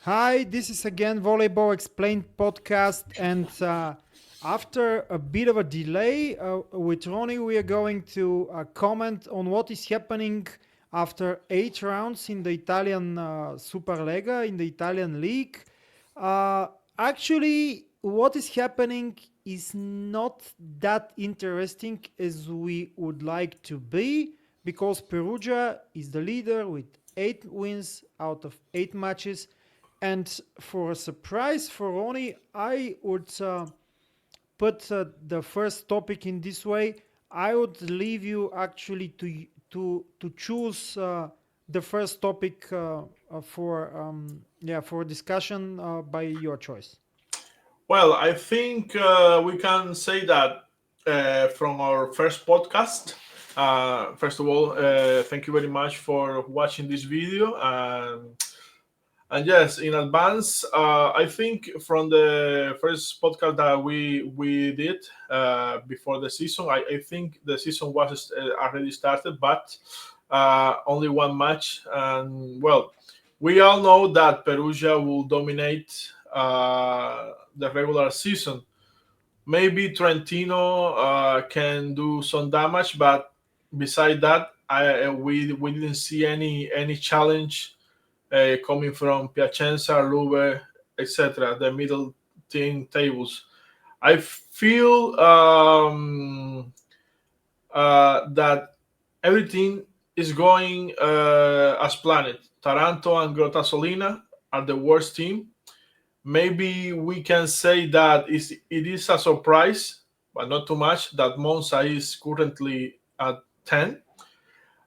Hi, this is again Volleyball Explained podcast, and after a bit of a delay with Ronnie, we are going to comment on what is happening after 8 rounds in the Italian Superlega, in the Italian league. Uh, Actually, what is happening is not that interesting as we would like to be, because Perugia is the leader with 8 wins out of 8 matches. And for a surprise for Ronnie, I would put the first topic in this way. I would leave you actually to choose the first topic for discussion by your choice. Well, I think we can say that from our first podcast. First of all, thank you very much for watching this video. And yes, in advance, I think from the first podcast that we did before the season, I think the season was already started, but only one match. And well, we all know that Perugia will dominate the regular season. Maybe Trentino can do some damage, but beside that, we didn't see any challenge coming from Piacenza, Lube, etc. The middle team tables. I feel that everything is going as planned. Taranto and Grottasolina are the worst team. Maybe we can say that it is a surprise, but not too much, that Monza is currently at 10.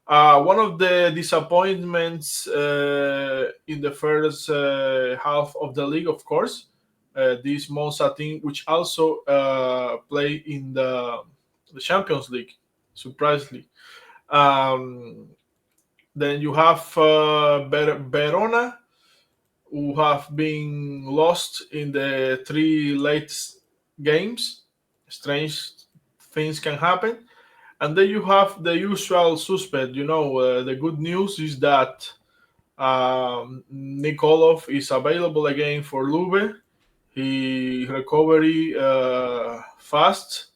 One of the disappointments in the first half of the league, of course, this Monza team, which also play in the Champions League, surprisingly. Um, then you have Verona, who have been lost in the three late games. Strange things can happen. And then you have the usual suspect. The good news is that Nikolov is available again for Lube. He recovery fast.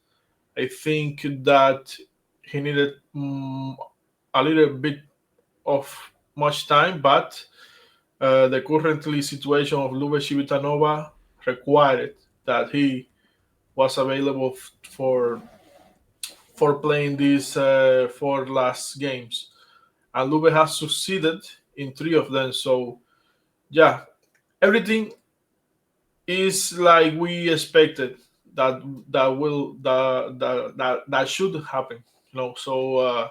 I think that he needed a little bit of much time, but the currently situation of LUBE Civitanova required that he was available for playing these four last games, and LUBE has succeeded in three of them. So yeah, everything is like we expected that that should happen. So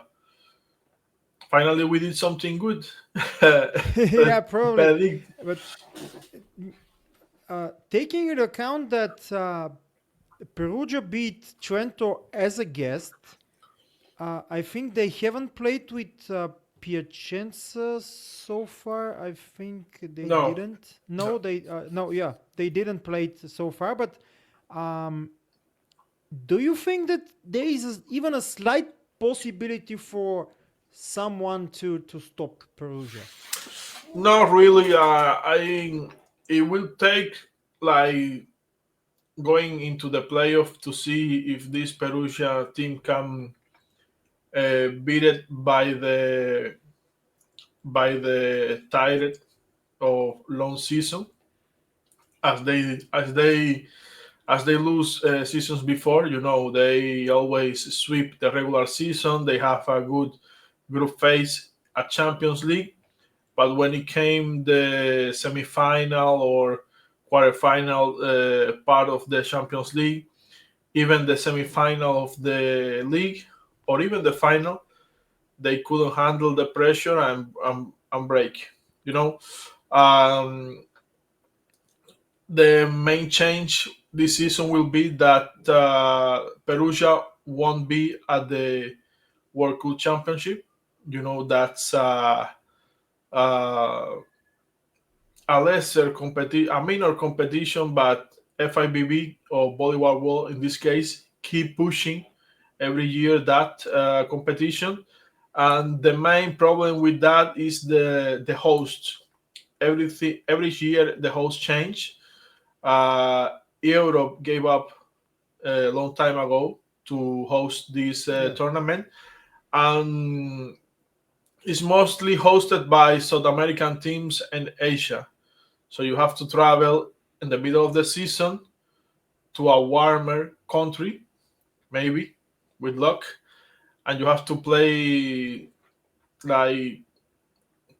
finally we did something good. Yeah, probably. Predict. But taking into account that Perugia beat Trento as a guest, I think they haven't played with Piacenza so far. I think they No, didn't. no. No, yeah, they didn't play it so far. But um, do you think that there is even a slight possibility for someone to stop Perugia? Not really. I It will take like going into the playoff to see if this Perugia team can beat it by the tide of long season, as they lose seasons before. They always sweep the regular season. They have a good group phase at Champions League. But when it came the semi-final or quarterfinal part of the Champions League, even the semi-final of the league, or even the final, they couldn't handle the pressure and break. You know, um, the main change this season will be that Perugia won't be at the World Cup Championship. That's uh, a minor competition, but FIBB or Volleyball World in this case keep pushing every year that competition, and the main problem with that is the host. everything every year the host change. Europe gave up a long time ago to host this Yeah. tournament, and it's mostly hosted by South American teams and Asia. So you have to travel in the middle of the season to a warmer country, maybe with luck, and you have to play like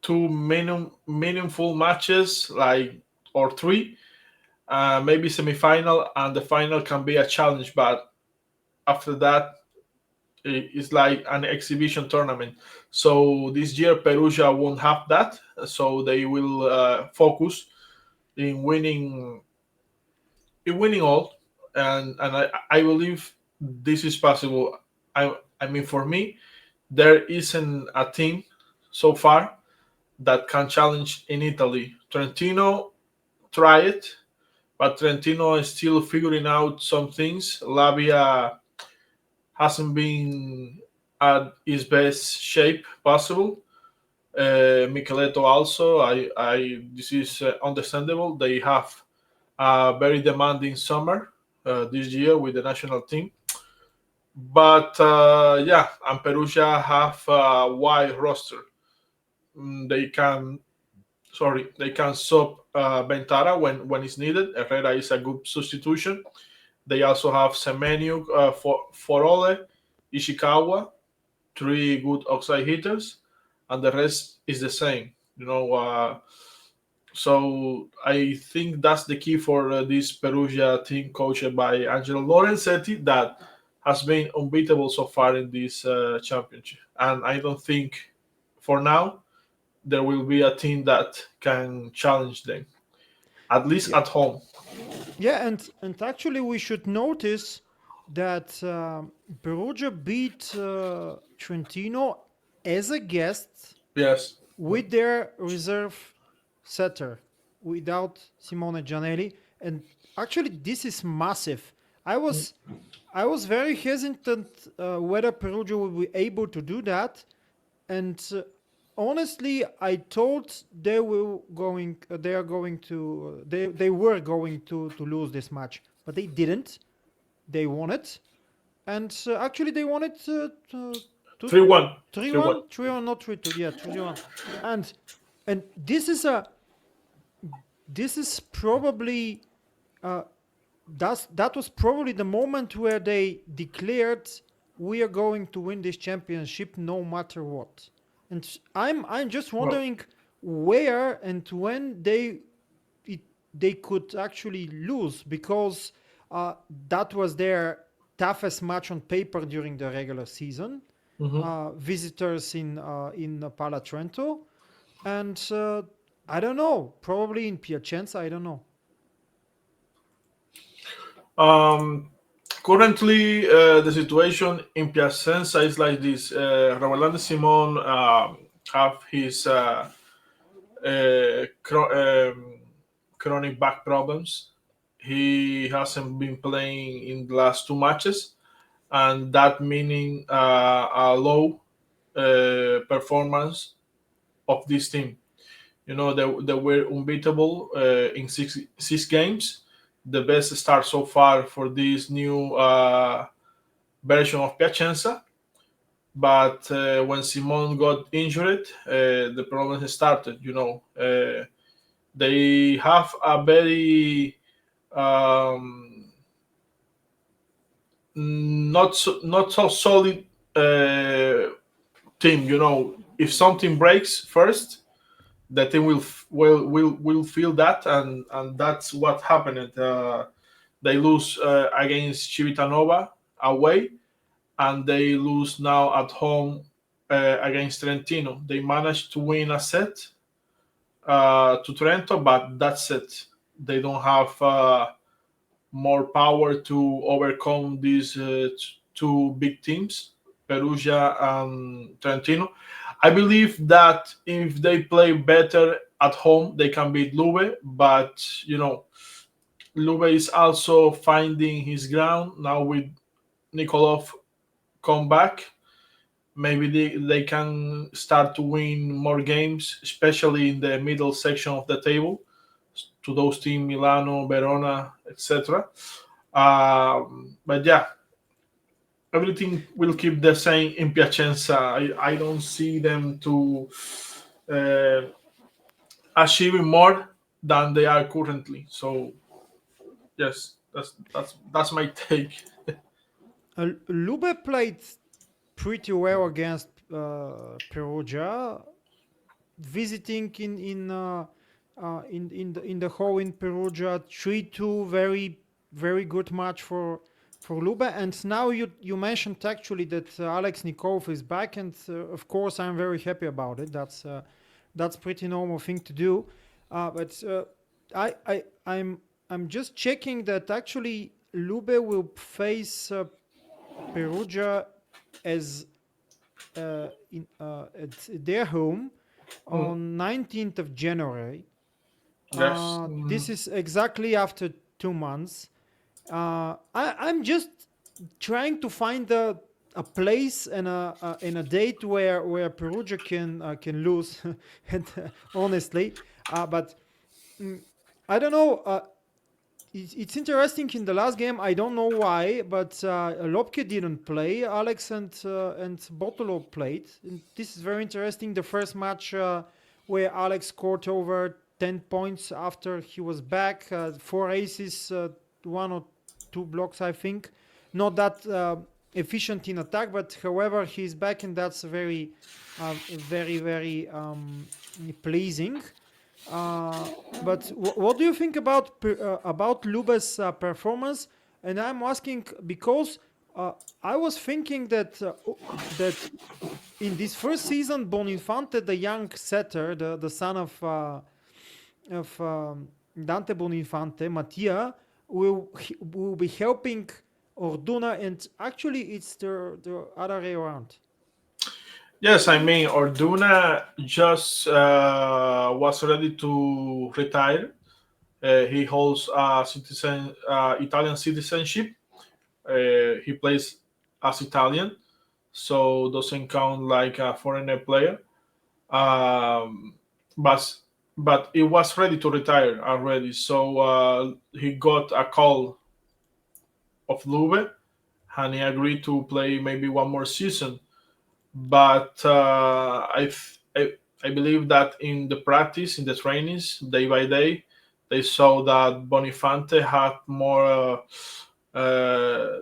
two meaningful matches, like or three, maybe semifinal, and the final can be a challenge. But after that, it's like an exhibition tournament. So this year Perugia won't have that, so they will focus in winning all, and I believe this is possible. I mean, for me, there isn't a team so far that can challenge in Italy. Trentino try it, but Trentino is still figuring out some things. Labia hasn't been at his best shape possible. Micheletto also. This is understandable. They have a very demanding summer this year with the national team. But yeah, and Perugia have a wide roster. They can, sorry, they can sub Bentara when it's needed. Herrera is a good substitution. They also have Semenyo, for Ole, Ishikawa, three good outside hitters, and the rest is the same. So I think that's the key for this Perugia team coached by Angelo Lorenzetti that has been unbeatable so far in this championship. And I don't think for now there will be a team that can challenge them, at least Yeah. at home. Yeah, and actually we should notice that Perugia beat Trentino as a guest Yes. with their reserve setter, without Simone Gianelli, and actually this is massive. I was I was very hesitant whether Perugia will be able to do that, and honestly, I thought they are going to they were going to lose this match, but they didn't. They won it, and actually they won it two 3-1. 3 3-1. 1 3 1 not 3 2, yeah 3 1, and this is probably uh, that was probably the moment where they declared we are going to win this championship no matter what. And I'm just Well, wondering where and when it, they could actually lose, because uh, that was their toughest match on paper during the regular season. mhm. Visitors in Pala Trento, and I don't know, probably in Piacenza. I don't know. Um, Currently, the situation in Piacenza is like this. Raulande Simon have his uh, chro- um, chronic back problems. He hasn't been playing in the last two matches, and that meaning a low performance of this team. They were unbeatable in six games. The best start so far for this new version of Piacenza. But when Simon got injured, the problem started. They have a very um, not so solid team. If something breaks first, the team will feel that, and that's what happened. They lose against Civitanova away, and they lose now at home against Trentino. They managed to win a set to Trento, but that's it. They don't have more power to overcome these two big teams, Perugia and Trentino. I believe that if they play better at home, they can beat Lube, but Lube is also finding his ground now with Nikolov come back. maybe they can start to win more games, especially in the middle section of the table, to those teams Milano, Verona, etc. But yeah, everything will keep the same in Piacenza. I don't see them to uh, achieving more than they are currently. So yes, that's my take. Lube played pretty well against Perugia, visiting in the hall in Perugia, 3-2, very good match for Lube. And now you mentioned actually that Alex Nikolov is back, and of course I'm very happy about it. That's pretty normal thing to do. But I'm just checking that actually Lube will face Perugia as at their home Mm, on 19th of January. yes. This is exactly after 2 months. I'm just trying to find a place and a date where Perugia can lose, and, honestly, but I don't know. It's interesting in the last game. I don't know why, but Lopke didn't play. Alex and Botolo played. And this is very interesting. The first match where Alex scored over 10 points after he was back, four aces, one or two blocks, I think. Not that efficient in attack, but however he's back, and that's very pleasing. Uh, but what do you think about Lube's performance? And I'm asking because I was thinking that in this first season, Boninfante, the young setter, the son of Dante Boninfante, Mattia, will be helping Orduna, and actually it's the other way around. Yes, I mean Orduna just was ready to retire. He holds Italian citizenship. He plays as Italian, so doesn't count like a foreigner player. Um, but but he was ready to retire already, so he got a call of Lube, and he agreed to play maybe one more season. But I believe that in the practice, in the trainings, day by day, they saw that Bonifante had more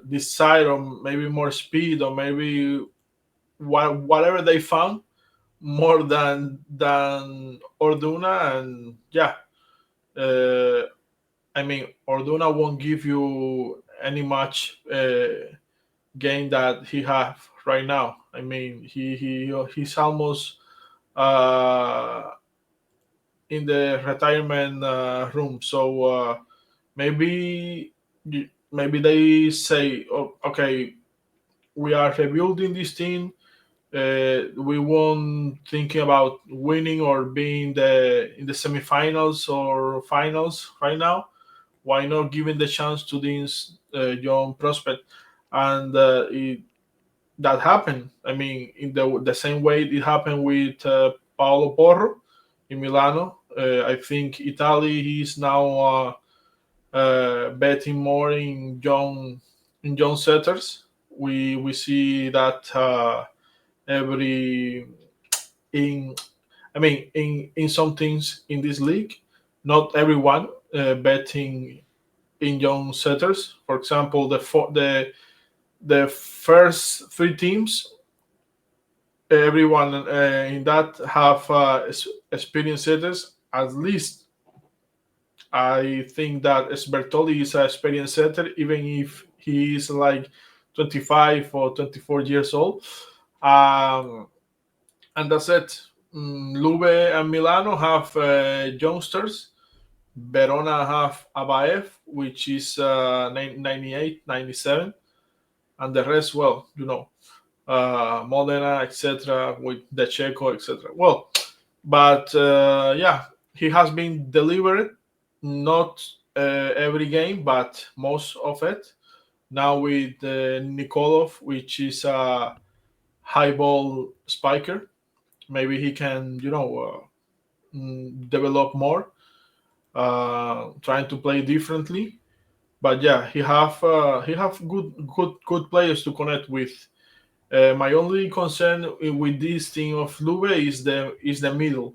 desire, or maybe more speed, or maybe whatever they found more than Orduna. And yeah, uh, I mean Orduna won't give you any much game that he have right now. I mean he's almost uh, in the retirement room. So maybe maybe they say, oh, okay, we are rebuilding this team. We won't thinking about winning or being in the semifinals or finals right now. Why not giving the chance to this young prospect? And that happened. I mean, in the same way it happened with Paolo Porro in Milano. I think Italy is now betting more in young setters. We see that every in I mean in some things in this league, not everyone betting in young setters. For example, the first three teams, everyone in that have experienced setters. At least I think that Sbertoli is an experienced setter, even if he is like 25 or 24 years old. Um, and that's it. Lube and Milano have youngsters. Verona have Abaev, which is 98, 97, and the rest, well, Modena, etc., with the Checo, etc. Well, but yeah, he has been delivered, not every game, but most of it. Now with Nikolov, which is a high ball spiker. Maybe he can, develop more, trying to play differently. But yeah, he have good players to connect with. My only concern with this team of Lube is the middle.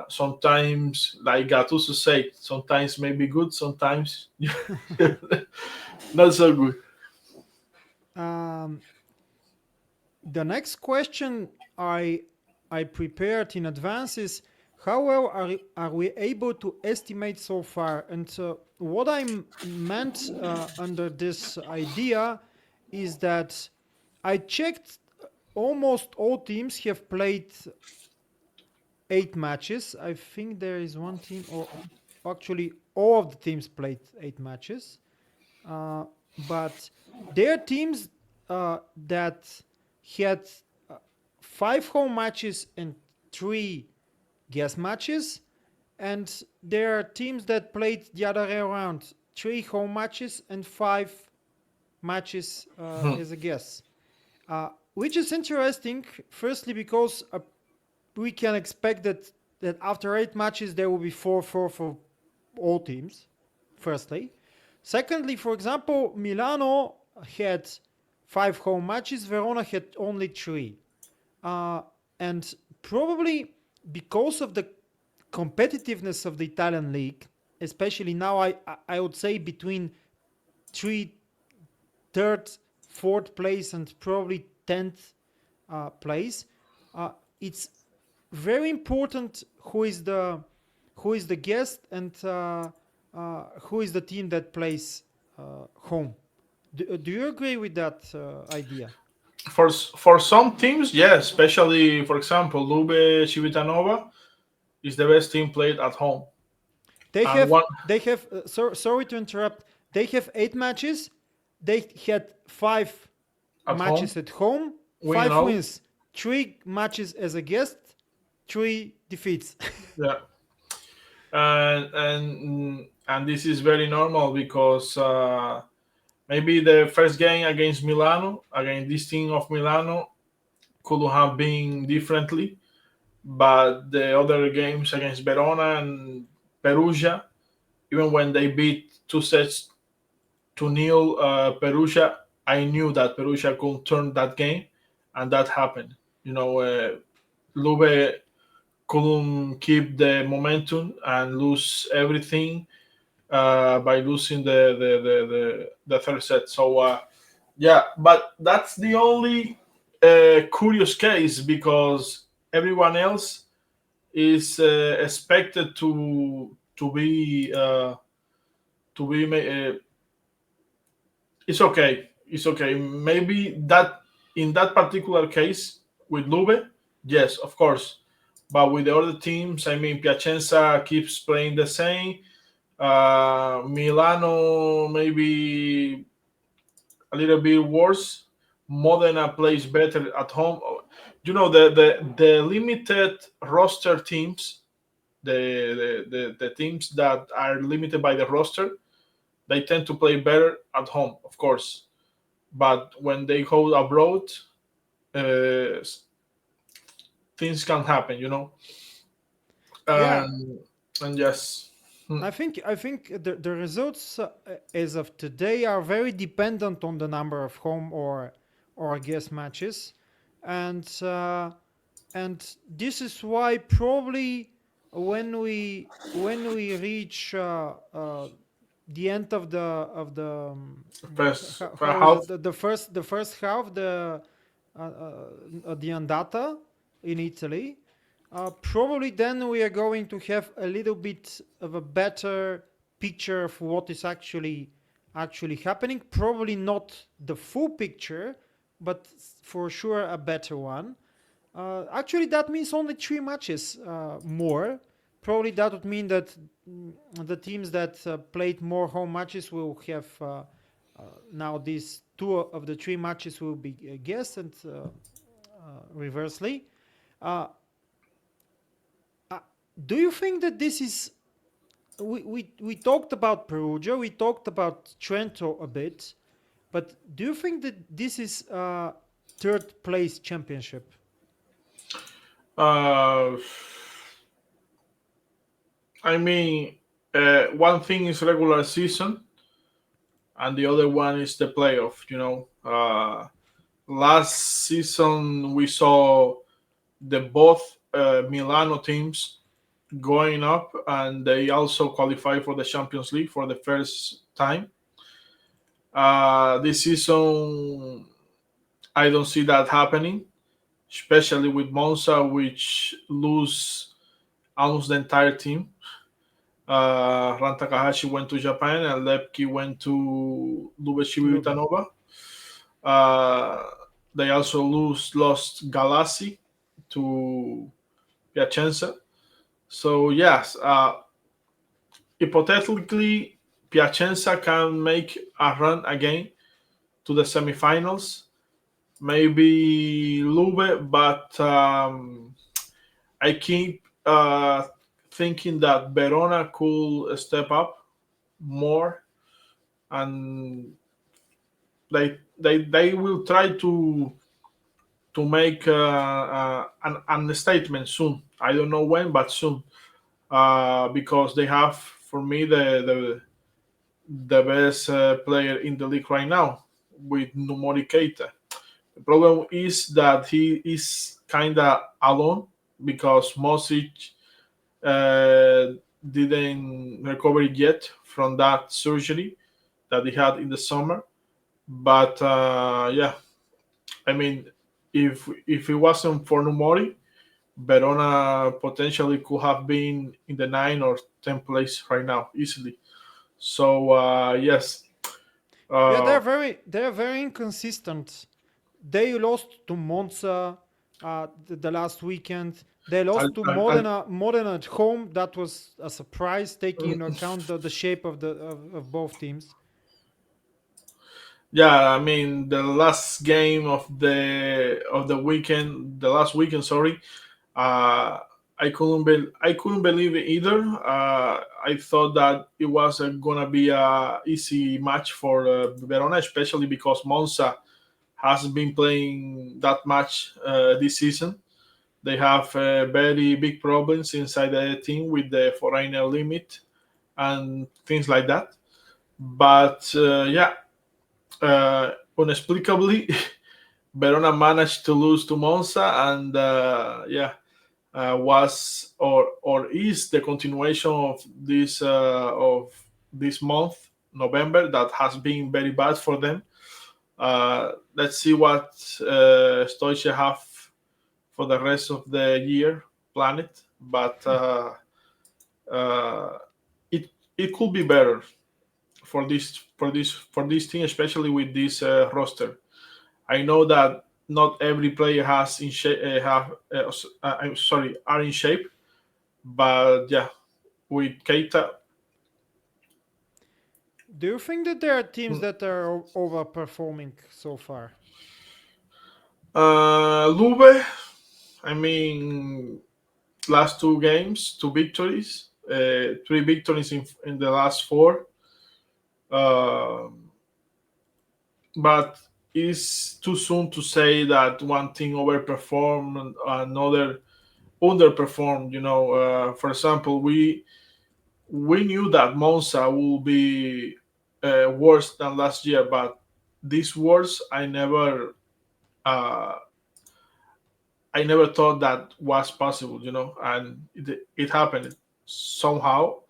Sometimes, like Gattuso said, sometimes maybe good, sometimes not so good. Um, the next question I prepared in advance is how well are we able to estimate so far? And what meant under this idea is that I checked almost all teams have played 8 matches. I think there is one team, or actually all of the teams played 8 matches. Uh, but there are teams that had uh, 5 home matches and 3 guest matches, and there are teams that played the other way around: 3 home matches and 5 matches as a guest. Which is interesting. Firstly, because we can expect that after 8 matches there will be 4-4 for all teams. Firstly, secondly, for example, Milano had 5 home matches. Verona had only 3, uh, and probably because of the competitiveness of the Italian league, especially now, I would say between three third, fourth place, and probably 10th place. It's very important who is the guest and who is the team that plays home. Do you agree with that idea? For some teams, yeah, especially for example, Lube Civitanova is the best team played at home, They and have one they have sorry to interrupt. They have 8 matches. They had five at home, matches at home, win and five all. wins, 3 matches as a guest, 3 defeats. Yeah, and this is very normal because maybe the first game against Milano, against this team of Milano, could have been differently, but the other games against Verona and Perugia, even when they beat 2 sets to nil Perugia, I knew that Perugia could turn that game, and that happened. Lube couldn't keep the momentum and lose everything by losing the third set. So yeah, but that's the only curious case because everyone else is expected to be. It's okay. It's okay. Maybe that in that particular case with Lube, yes, of course. But with the other teams, I mean, Piacenza keeps playing the same. Milano maybe a little bit worse. Modena plays better at home. The limited roster teams, the teams that are limited by the roster, they tend to play better at home, of course. But when they go abroad, uh, things can happen, Yeah, and yes. Hmm. I think the results as of today are very dependent on the number of home or guest matches, and this is why probably when we reach the end of First, for how is half. it the first half, the andata in Italy, probably then we are going to have a little bit of a better picture of what is actually happening. Probably not the full picture, but for sure a better one. Actually, that means only 3 matches more. Probably that would mean that the teams that played more home matches will have now these 2 of the 3 matches will be guests, and reversely. Uh, uh, do you think that this is we talked about Perugia, we talked about Trento a bit, but do you think that this is third place championship? Uh, I mean, one thing is regular season, and the other one is the playoff. Last season we saw the both Milano teams going up, and they also qualify for the Champions League for the first time. This season, I don't see that happening, especially with Monza, which lose almost the entire team. Ran Takahashi went to Japan, and Lepke went to LUBE Lube. Civitanova. Uh, they also lost Galassi to Piacenza. So yes, hypothetically, Piacenza can make a run again to the semifinals. Maybe Lube, but I keep thinking that Verona could step up more, and they will try to make an statement soon. I don't know when, but soon, because they have, for me, the best player in the league right now with Numori Keita. The problem is that he is kind of alone because Mosic uh, didn't recover yet from that surgery that he had in the summer. But yeah, I mean, if it wasn't for Numori, Verona potentially could have been in the 9 or 10 place right now easily. So yes, Yeah, uh, they're very inconsistent. They lost to Monza the last weekend. They I'll, lost to I'll, Modena at home. That was a surprise, taking into account the shape of both teams. yeah, I mean the last game of the weekend, the last weekend, sorry, uh, I couldn't believe it either. I thought that it was gonna be a easy match for Verona, especially because Monza has been playing that match this season. They have very big problems inside the team with the foreigner limit and things like that. But yeah, inexplicably, Verona managed to lose to Monza, and yeah, was or is the continuation of this month, November, that has been very bad for them. Let's see what Stoiche have for the rest of the year planned, but uh, it it could be better for this team, especially with this roster. I know that not every player has in shape I'm sorry, are in shape, but yeah, with Keita, Do you think that there are teams mm, that are overperforming so far? Lube. I mean, last 2 games, 2 victories, 3 victories in the last four. Um but it's too soon to say that one team overperformed and another underperformed. For example, we knew that Monza will be worse than last year, but this worse, uh, I never thought that was possible. And it happened somehow.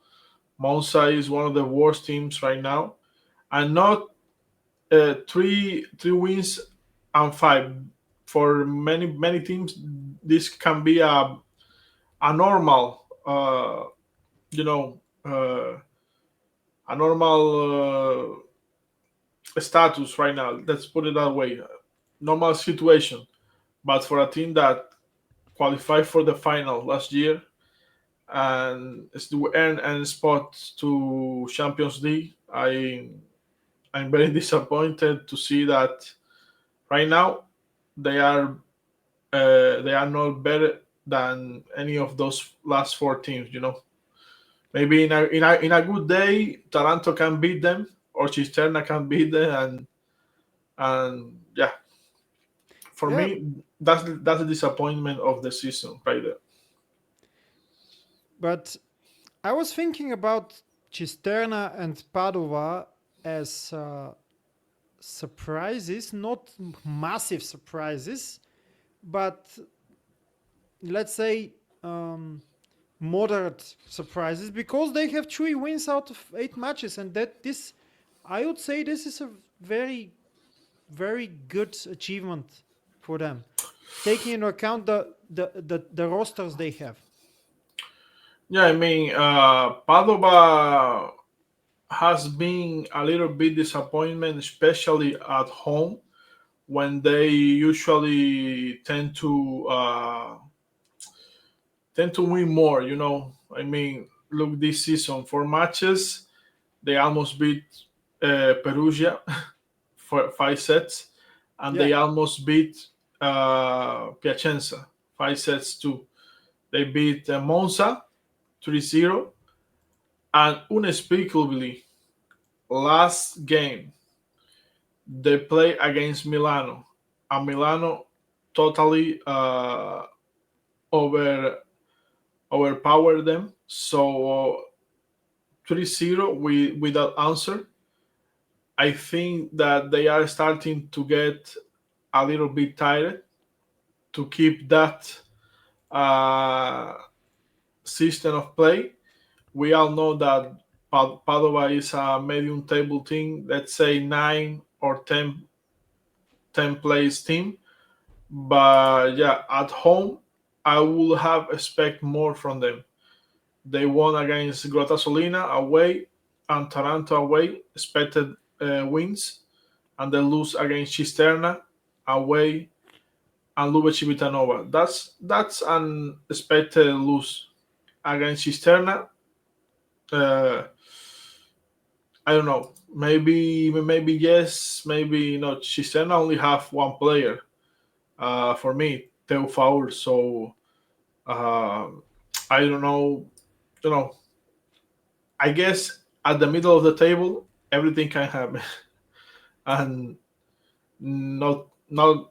Monza is one of the worst teams right now, and not three wins and five. For many teams, this can be a normal, you know, a normal status right now. Let's put it that way. Normal situation. But for a team that qualified for the final last year and is to earn a spot to Champions League, I'm very disappointed to see that right now they are they are not better than any of those last four teams. Maybe in a good day, Taranto can beat them or Cisterna can beat them, and yeah, For Yeah, me, that's the disappointment of the season right there. but I was thinking about Cisterna and Padova as surprises, not massive surprises, but let's say um, moderate surprises because they have 3 wins out of 8 matches, and that this, I would say, this is a very, very good achievement for them, taking into account the rosters they have. Yeah, I mean, Padova has been a little bit disappointment, especially at home when they usually tend to win more. I mean, look this season, 4 matches they almost beat Perugia for 5 sets, and Yeah, they almost beat Piacenza 5 sets too. They beat Monza 3-0, and unspeakably, last game they play against Milano, and Milano totally over overpowered them. So 3-0 without answer. I think that they are starting to get a little bit tired to keep that uh, system of play. We all know that Padova is a medium table team, let's say 9 or 10 plays team. But yeah, at home, I would have expect more from them. They won against Grottasolina away and Taranto away, expected wins, and they lose against Cisterna away and LUBE Civitanova. That's an expected lose against Cisterna. Uh, I don't know. Maybe yes, maybe not. Cisterna only have one player. For me, Teo Faul. So uh, I don't know. You know, I guess at the middle of the table, everything can happen, and not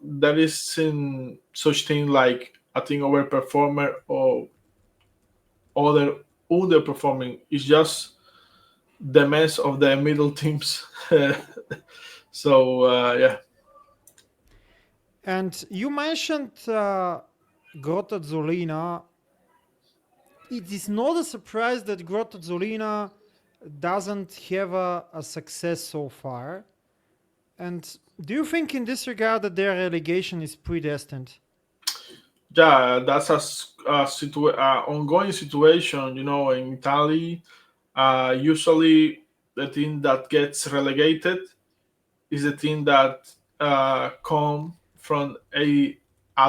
there isn't such thing like a team overperformer or other underperforming. It's just the mess of the middle teams. So yeah, and you mentioned Grotta Zolina. It is not a surprise that Grotta Zolina doesn't have a success so far. And do you think, in this regard, that their relegation is predestined? yeah, that's ongoing situation. In Italy, usually the team that gets relegated is the team that come from a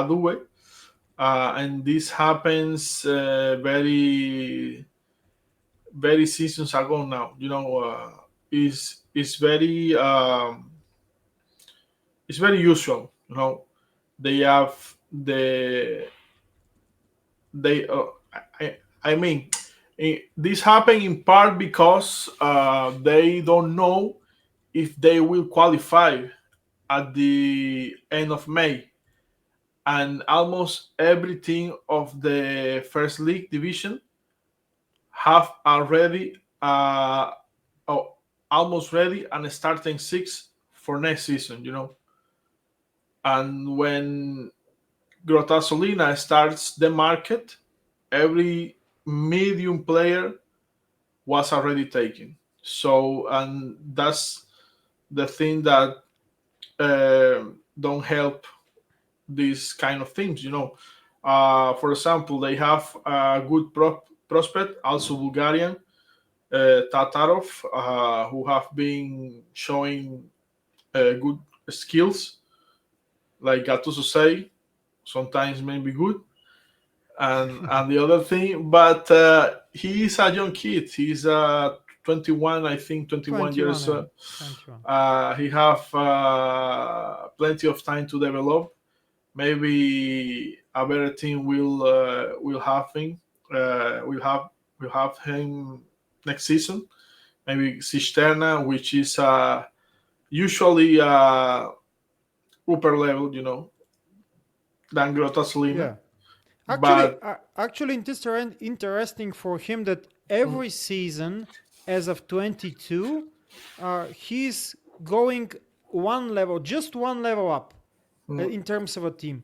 Due, and this happens very seasons ago now. Is it's very usual. They have they I mean this happened in part because they don't know if they will qualify at the end of May, and almost every team of the first league division have already oh, almost ready and starting six for next season. And when Grottasolina starts the market, every medium player was already taken. So, and that's the thing that don't help these kind of things. For example, they have a good prospect, also Bulgarian, Tatarov, who have been showing good skills, like Gattuso say, sometimes maybe good. And the other thing, but he is a young kid. He's 21, I think, 21 21, years. yeah. 21. He have plenty of time to develop. Maybe a better team will have him. Will have him next season. Maybe Cisterna, which is usually upper level. than Grotasolina. Yeah. But Actually, interesting for him that mm, every season, as of 22, he's going one level, just one level up mm, in terms of a team.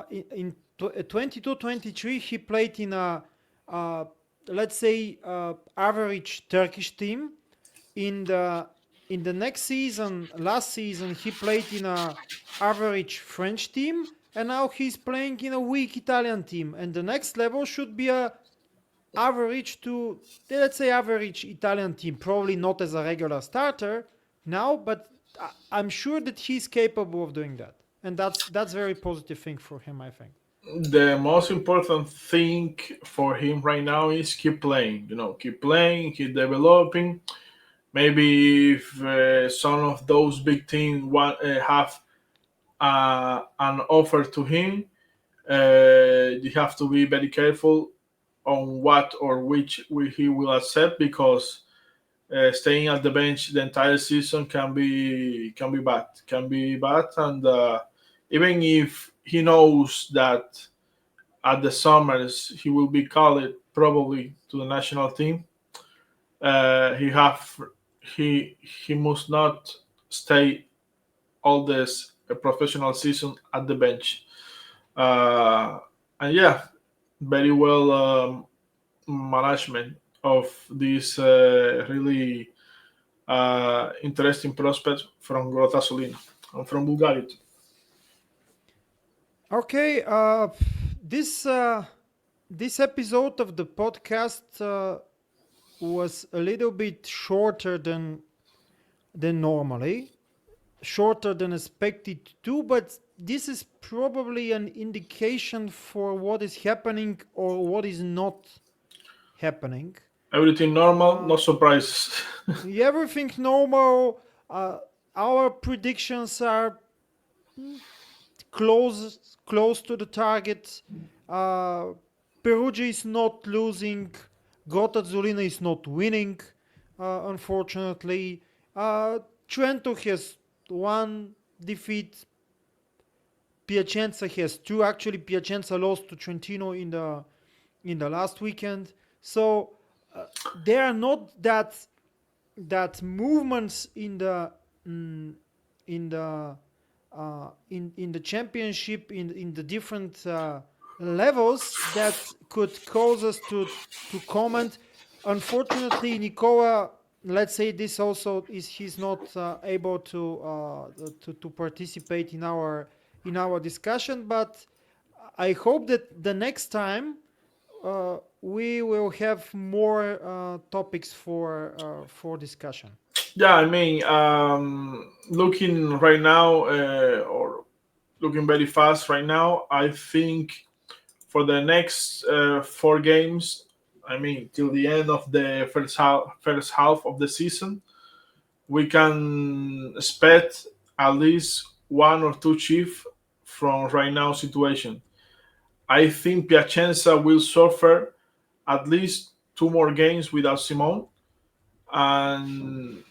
In 22-23, he played in a, uh, let's say, average Turkish team. In the next season, last season, he played in a average French team, and now he's playing in a weak Italian team. And the next level should be a average to, let's say, average Italian team. Probably not as a regular starter now, but I'm sure that he's capable of doing that, and that's very positive thing for him, I think. the most important thing for him right now is keep playing. Keep playing, keep developing. Maybe if some of those big teams have an offer to him, you have to be very careful on what or which he will accept, because staying at the bench the entire season can be bad, and even if he knows that at the summers he will be called probably to the national team, he have he must not stay all this professional season at the bench. uh, and yeah, very well management of this really interesting prospect from Grota Solina and from Bulgaria too. Okay, this this episode of the podcast was a little bit shorter than normally, shorter than expected too, but this is probably an indication for what is happening or what is not happening. Everything normal, Uh, no surprises. Everything normal. Our predictions are close to the target. Uh, Perugia is not losing. Gota Zulina is not winning, unfortunately. Trento has one defeat. Piacenza has two. Actually, Piacenza lost to Trentino in the last weekend. So there are not that movements mm, in the in the championship in the different levels that could cause us to comment. Unfortunately, Nicola, let's say this also is he's not able to participate in our discussion, but I hope that the next time we will have more topics for discussion. Yeah, I mean, looking right now, or looking very fast right now, I think for the next 4 games, I mean, till the end of the first half of the season, we can expect at least one or two chief from right now situation. I think Piacenza will suffer at least two more games without Simone, and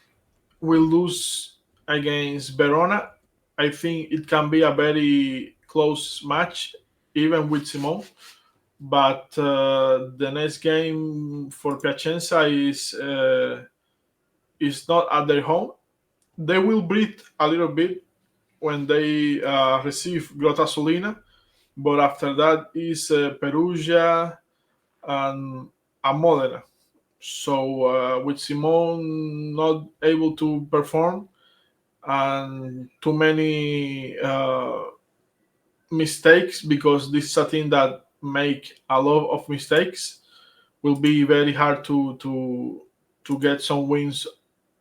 will lose against Verona. I think it can be a very close match, even with Simone. But the next game for Piacenza is not at their home. They will breathe a little bit when they receive Grotta Solina, but after that is Perugia and Modena. So with Simone not able to perform and too many mistakes, because this is a team that make a lot of mistakes, will be very hard to get some wins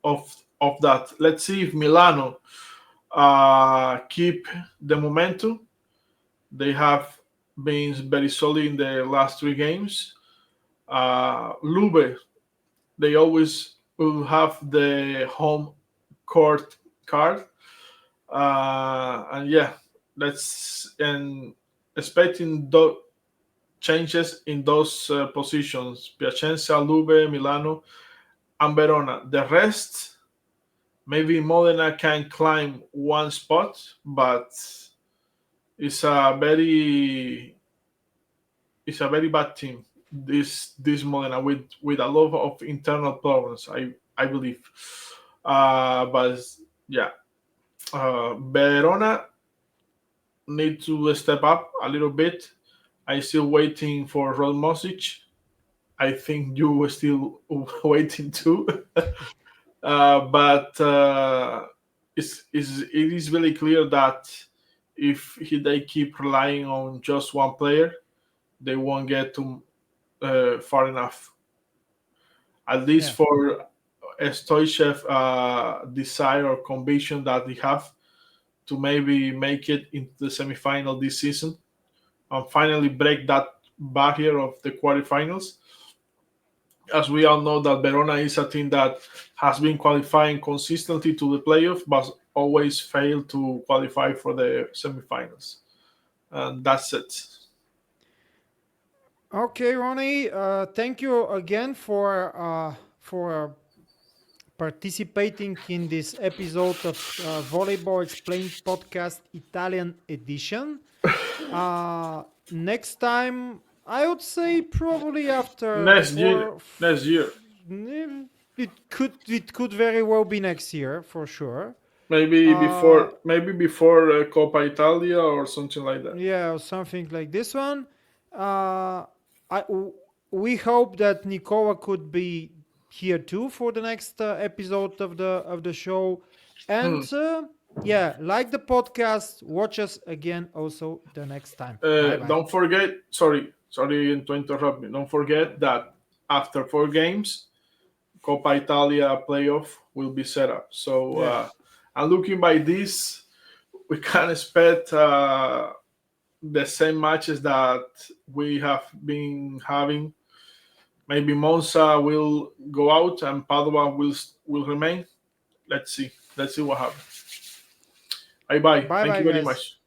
of that. Let's see if Milano keep the momentum. They have been very solid in the last 3 games. LUBE, they always will have the home court card. And yeah, let's and expecting changes in those positions: Piacenza, Lube, Milano, and Verona. The rest, maybe Modena can climb one spot, but It's a very bad team. This Modena with a lot of internal problems. I believe. But yeah, Verona need to step up a little bit. I still waiting for Rod Mosic. I think you were still waiting too. But it is really clear that if they keep relying on just one player, they won't get to far enough. At least Yeah. for a Stoichev desire or conviction that they have to maybe make it into the semifinal this season and finally break that barrier of the quarterfinals. As we all know, that Verona is a team that has been qualifying consistently to the playoff, but always failed to qualify for the semifinals. And that's it. Okay, Ronnie. Thank you again for participating in this episode of Volleyball Explained podcast Italian edition. Next time, I would say probably after Next year, next year, it could very well be next year for sure. maybe Uh, before Coppa Italia or something like that. yeah, or something like this one. Uh, we hope that Nicola could be here too for the next episode of the show, and Hmm. yeah, like the podcast, watch us again also the next time. Bye bye. Don't forget. Sorry to interrupt me. Don't forget that after 4 games, Coppa Italia playoff will be set up. So, Yeah, and looking by this, we can expect the same matches that we have been having. Maybe Monza will go out and Padua will remain. Let's see. Let's see what happens. Bye bye. bye Thank bye you very guys. much.